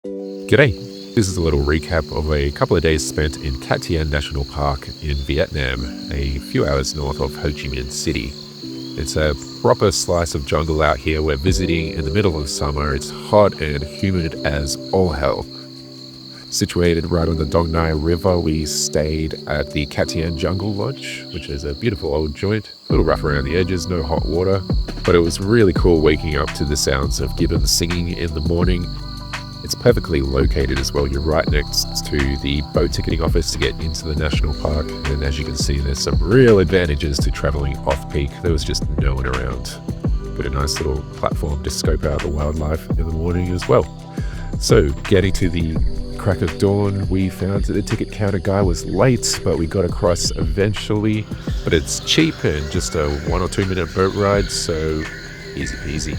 G'day. This is a little recap of a couple of days spent in Tien National Park in Vietnam, a few hours north of Ho Chi Minh City. It's a proper slice of jungle out here. We're visiting in the middle of summer. It's hot and humid as all hell. Situated right on the Dong Nai River, we stayed at the Tien Jungle Lodge, which is a beautiful old joint. A little rough around the edges, no hot water, but it was really cool waking up to the sounds of gibbons singing in the morning. It's perfectly located as well. You're right next to the boat ticketing office to get into the national park. And as you can see, there's some real advantages to traveling off-peak. There was just no one around. Got a nice little platform to scope out the wildlife in the morning as well. So getting to the crack of dawn, we found that the ticket counter guy was late, but we got across eventually. But it's cheap and just a 1 or 2 minute boat ride, so easy peasy.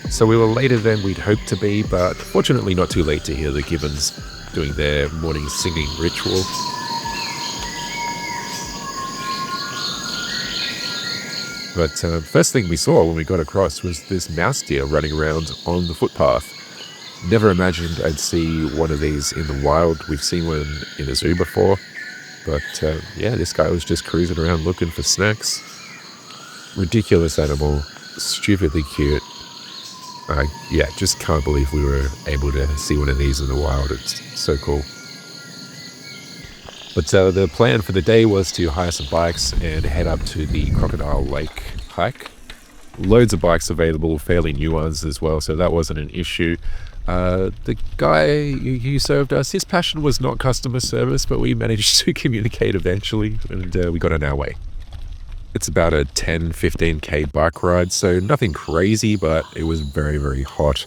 So we were later than we'd hoped to be, but fortunately not too late to hear the gibbons doing their morning singing ritual. But first thing we saw when we got across was this mouse deer running around on the footpath. Never imagined I'd see one of these in the wild. We've seen one in a zoo before, but yeah, this guy was just cruising around looking for snacks. Ridiculous animal, stupidly cute. Yeah, just can't believe we were able to see one of these in the wild. It's so cool. But the plan for the day was to hire some bikes and head up to the Crocodile Lake hike. Loads of bikes available, fairly new ones as well, so that wasn't an issue. The guy who served us, his passion was not customer service, but we managed to communicate eventually, and we got on our way. It's about a 10-15k bike ride, so nothing crazy, but it was very, very hot.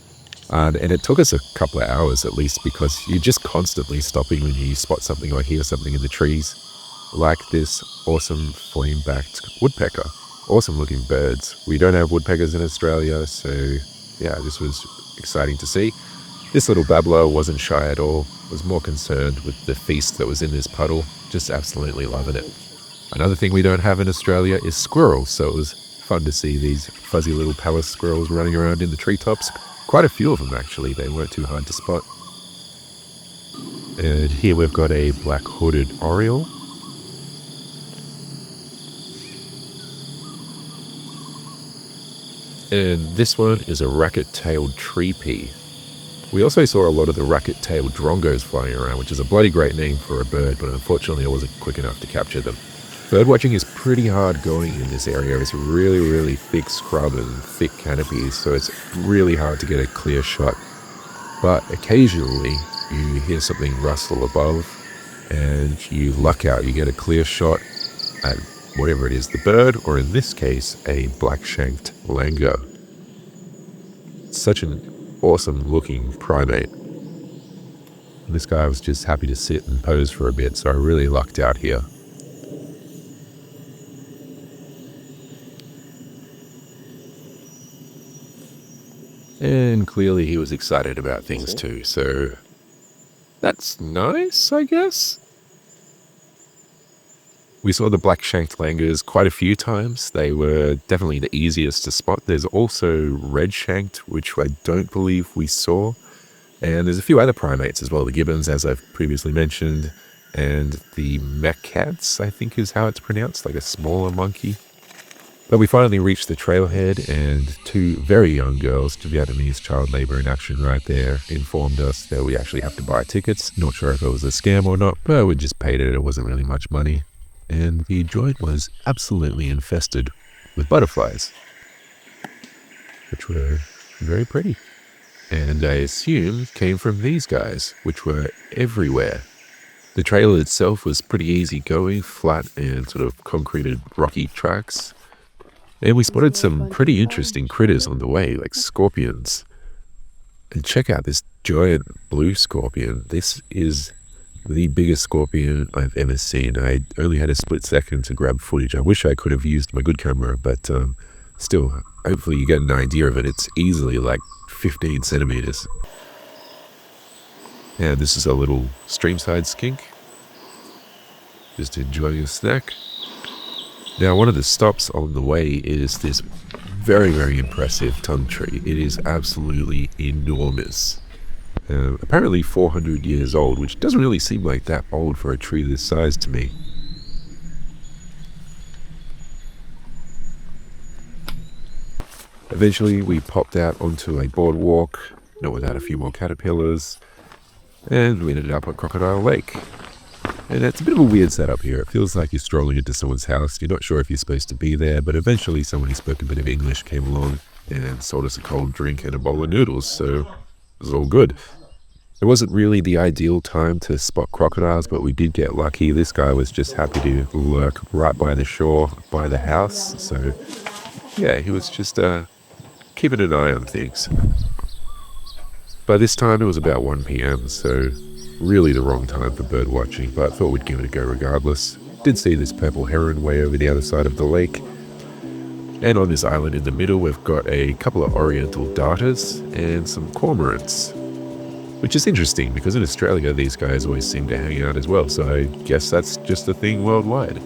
And it took us a couple of hours at least, because you're just constantly stopping when you spot something or hear something in the trees. Like this awesome flame-backed woodpecker. Awesome looking birds. We don't have woodpeckers in Australia, so yeah, this was exciting to see. This little babbler wasn't shy at all, was more concerned with the feast that was in this puddle, just absolutely loving it. Another thing we don't have in Australia is squirrels, so it was fun to see these fuzzy little Pallas squirrels running around in the treetops. Quite a few of them actually, they weren't too hard to spot. And here we've got a black hooded oriole. And this one is a racket-tailed tree pea. We also saw a lot of the racket-tailed drongos flying around, which is a bloody great name for a bird, but unfortunately I wasn't quick enough to capture them. Birdwatching is pretty hard going in this area. It's really, really thick scrub and thick canopies, so it's really hard to get a clear shot. But occasionally you hear something rustle above and you luck out. You get a clear shot at whatever it is, the bird, or in this case, a black-shanked langur. Such an awesome looking primate. This guy was just happy to sit and pose for a bit, so I really lucked out here. And clearly he was excited about things too, so that's nice, I guess. We saw the black-shanked langurs quite a few times. They were definitely the easiest to spot. There's also red-shanked, which I don't believe we saw. And there's a few other primates as well. The gibbons, as I've previously mentioned, and the macaques, I think is how it's pronounced, like a smaller monkey. But we finally reached the trailhead, and two very young girls, Vietnamese child labor in action right there, informed us that we actually have to buy tickets. Not sure if it was a scam or not, but we just paid it. It wasn't really much money. And the joint was absolutely infested with butterflies, which were very pretty. And I assume came from these guys, which were everywhere. The trail itself was pretty easy going, flat and sort of concreted rocky tracks. And we spotted some pretty interesting critters on the way, like scorpions. And check out this giant blue scorpion. This is the biggest scorpion I've ever seen. I only had a split second to grab footage. I wish I could have used my good camera, but still, hopefully you get an idea of it. It's easily like 15 centimeters. And this is a little streamside skink. Just enjoying a snack. Now, one of the stops on the way is this very, very impressive tongue tree. It is absolutely enormous. apparently 400 years old, which doesn't really seem like that old for a tree this size to me. Eventually, we popped out onto a boardwalk, not without a few more caterpillars, and we ended up at Crocodile Lake. And it's a bit of a weird setup here. It feels like you're strolling into someone's house. You're not sure if you're supposed to be there, but eventually someone who spoke a bit of English came along and sold us a cold drink and a bowl of noodles, so it was all good. It wasn't really the ideal time to spot crocodiles, but we did get lucky. This guy was just happy to lurk right by the shore, by the house, so yeah, he was just keeping an eye on things. By this time, it was about 1 p.m, so really the wrong time for bird watching, but I thought we'd give it a go regardless. Did see this purple heron way over the other side of the lake. And on this island in the middle, we've got a couple of oriental darters and some cormorants. Which is interesting, because in Australia, these guys always seem to hang out as well, so I guess that's just a thing worldwide.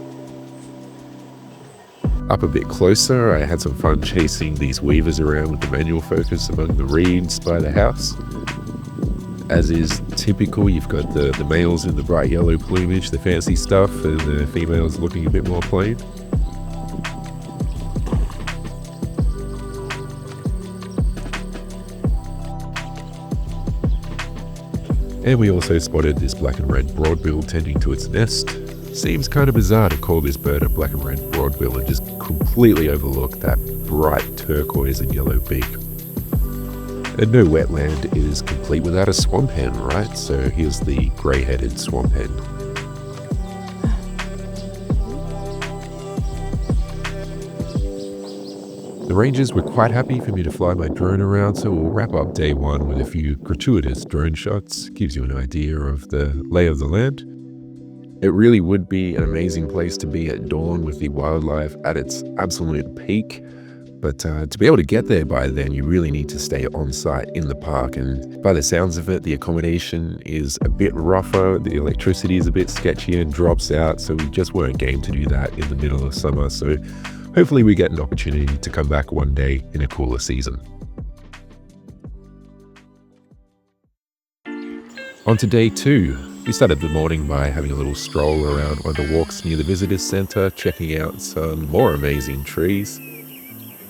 Up a bit closer, I had some fun chasing these weavers around with the manual focus among the reeds by the house. As is typical, you've got the males in the bright yellow plumage, the fancy stuff, and the females looking a bit more plain. And we also spotted this black and red broadbill tending to its nest. Seems kind of bizarre to call this bird a black and red broadbill and just completely overlook that bright turquoise and yellow beak. And no wetland is complete without a swamp hen, right? So here's the grey-headed swamp hen. The rangers were quite happy for me to fly my drone around, so we'll wrap up day one with a few gratuitous drone shots. Gives you an idea of the lay of the land. It really would be an amazing place to be at dawn with the wildlife at its absolute peak. But to be able to get there by then, you really need to stay on site in the park. And by the sounds of it, the accommodation is a bit rougher, the electricity is a bit sketchy and drops out, so we just weren't game to do that in the middle of summer. So hopefully we get an opportunity to come back one day in a cooler season. On to day two. We started the morning by having a little stroll around one of the walks near the visitors center, checking out some more amazing trees.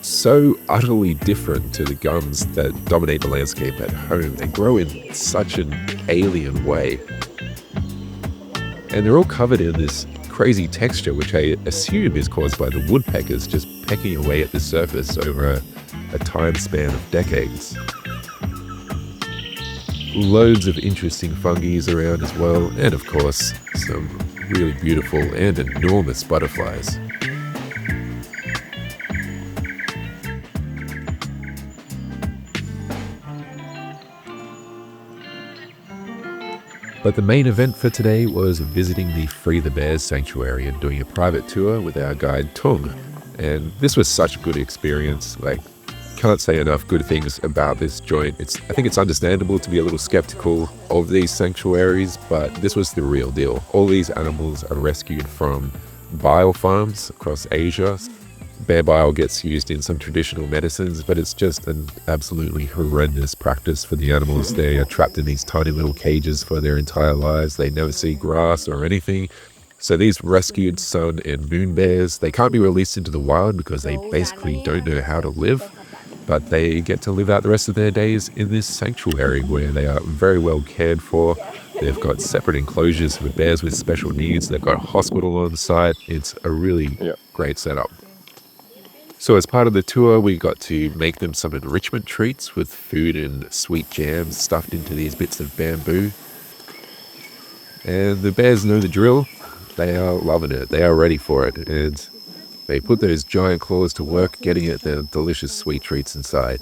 So utterly different to the gums that dominate the landscape at home. They grow in such an alien way. And they're all covered in this crazy texture, which I assume is caused by the woodpeckers just pecking away at the surface over a time span of decades. Loads of interesting fungi around as well, and of course, some really beautiful and enormous butterflies. But the main event for today was visiting the Free the Bears sanctuary and doing a private tour with our guide Tung. And this was such a good experience. Can't say enough good things about this joint. I think it's understandable to be a little skeptical of these sanctuaries, but this was the real deal. All these animals are rescued from bile farms across Asia. Bear bile gets used in some traditional medicines, but it's just an absolutely horrendous practice for the animals. They are trapped in these tiny little cages for their entire lives. They never see grass or anything. So these rescued sun and moon bears, they can't be released into the wild because they basically don't know how to live. But they get to live out the rest of their days in this sanctuary where they are very well cared for. They've got separate enclosures for bears with special needs. They've got a hospital on site. It's a really great setup. So as part of the tour, we got to make them some enrichment treats with food and sweet jams stuffed into these bits of bamboo. And the bears know the drill. They are loving it. They are ready for it. And they put those giant claws to work getting at the delicious sweet treats inside.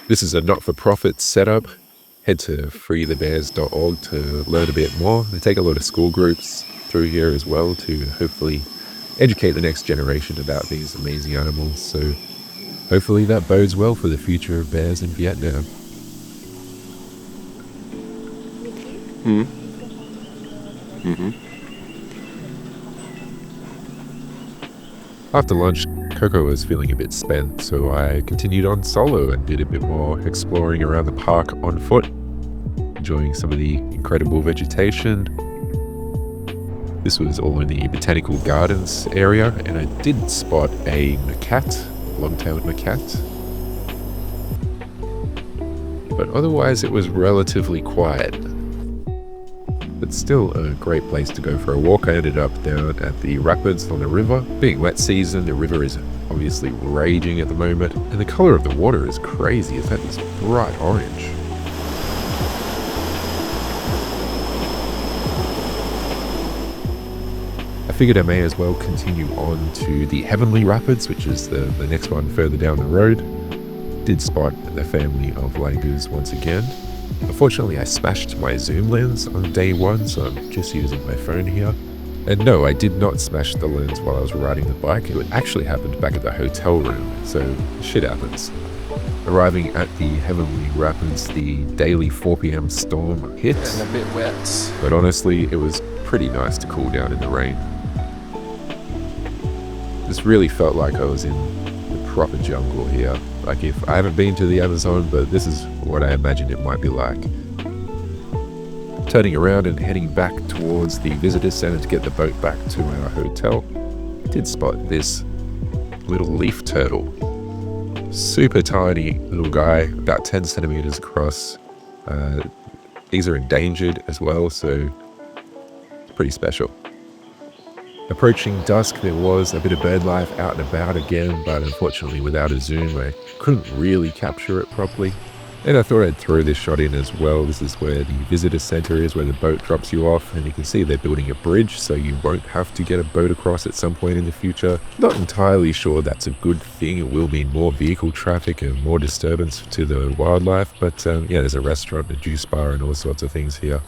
This is a not-for-profit setup. Head to freethebears.org to learn a bit more. They take a lot of school groups through here as well to hopefully educate the next generation about these amazing animals. So hopefully that bodes well for the future of bears in Vietnam. After lunch, Coco was feeling a bit spent, so I continued on solo and did a bit more exploring around the park on foot, enjoying some of the incredible vegetation. This was all in the Botanical Gardens area, and I did spot a macaque, long-tailed macaque. But otherwise it was relatively quiet. But still a great place to go for a walk. I ended up down at the rapids on the river. Being wet season, the river is obviously raging at the moment, and the color of the water is crazy. It's got this bright orange. I figured I may as well continue on to the Heavenly Rapids, which is the next one further down the road. Did spot the family of langurs once again. Unfortunately, I smashed my zoom lens on day one, so I'm just using my phone here. And no, I did not smash the lens while I was riding the bike. It actually happened back at the hotel room, so shit happens. Arriving at the Heavenly Rapids, the daily 4 p.m. storm hit. And a bit wet. But honestly, it was pretty nice to cool down in the rain. This really felt like I was in the proper jungle here. Like, if I haven't been to the Amazon, but this is what I imagine it might be like. Turning around and heading back towards the visitor center to get the boat back to our hotel, did spot this little leaf turtle. Super tiny little guy, about 10 centimeters across. These are endangered as well, so pretty special. Approaching dusk, there was a bit of bird life out and about again, but unfortunately without a zoom, I couldn't really capture it properly. And I thought I'd throw this shot in as well. This is where the visitor center is, where the boat drops you off, and you can see they're building a bridge, so you won't have to get a boat across at some point in the future. Not entirely sure that's a good thing. It will mean more vehicle traffic and more disturbance to the wildlife, but yeah, there's a restaurant, a juice bar, and all sorts of things here.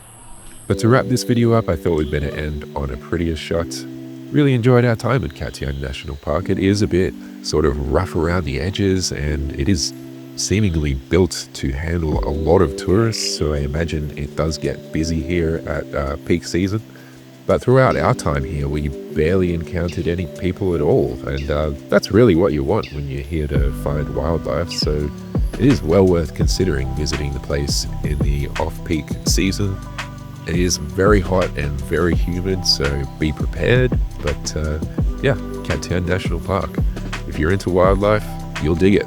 But to wrap this video up, I thought we'd better end on a prettier shot. Really enjoyed our time at Tien National Park. It is a bit sort of rough around the edges, and it is seemingly built to handle a lot of tourists, so I imagine it does get busy here at peak season. But throughout our time here, we barely encountered any people at all, and that's really what you want when you're here to find wildlife, so it is well worth considering visiting the place in the off-peak season. It is very hot and very humid, so be prepared. But yeah, Tien National Park. If you're into wildlife, you'll dig it.